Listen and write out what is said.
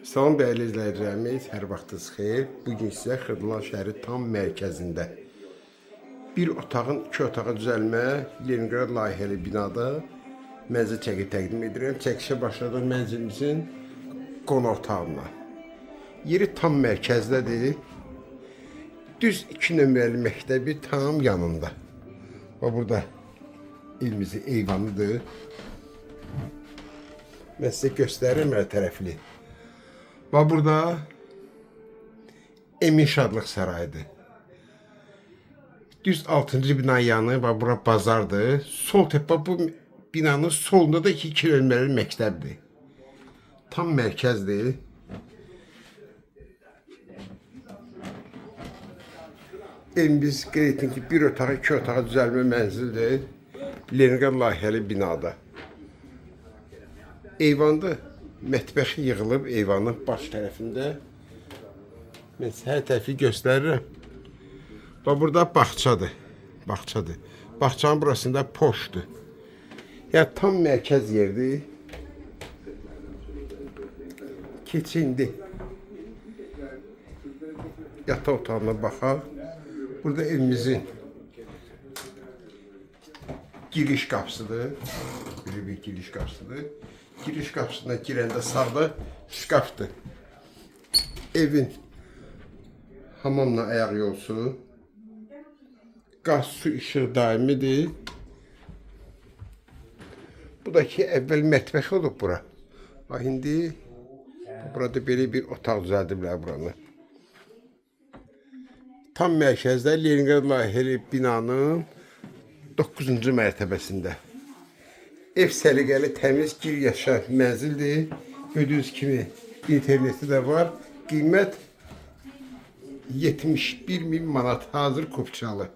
Salam dəyərli izləyicilərimiz, hər vaxtınız xeyir. Bugün sizə Xırdalan şəhəri tam mərkəzində bir otağın iki otağa düzəlmə Leningrad layihəli binada mənzil çəkib təqdim edirəm. Çəkişə başladıq mənzilimizin qonaq otağına. Yeri tam mərkəzdədir. Düz 2 nömrəli məktəbi tam yanında. Və burada evimizin eyvanıdır. Mən sizə göstərirəm hər tərəfli. Və burada Emin Şadlıq Sarayıdır. Düz 6-cı bina yanı və bura bazardır. Sol təpə bu binanın solunda da 2 nömrəli məktəbdir. Tam mərkəzdir. Evimiz qeyd etdim ki, 1 otağa 2 otağa düzəlmə mənzildir. Leningrad layihəli binada. Eyvanda mətbəxi yığılıb eyvanın baş tərəfində. Mən sizə hər tərəfi göstərirəm. Və burada bağçadır. Bağçanın burasında poçdur. Yəni tam mərkəz yerdir. Keçindi. Yataq otağına baxaq. Burada evimizin giriş qapısıdır. Böyle bir giriş qapısıdır. Giriş qapısına girəndə sağda şkafdır. Evin hamamla ayaq yolsu. Qaz, su, işıq daimidir. Bu da ki, əvvəl mətbəx olub bura. Bax, indi burada belə bir otaq düzəldiblər buranı. Tam mərkəzdə Leningrad layihəli binanın 9-cu mərtəbəsində. Ev səliqəli, təmiz, gir yaşa mənzildir. Gördüyünüz kimi interneti də var. Qiymət 71.000 manat hazır kupçalı.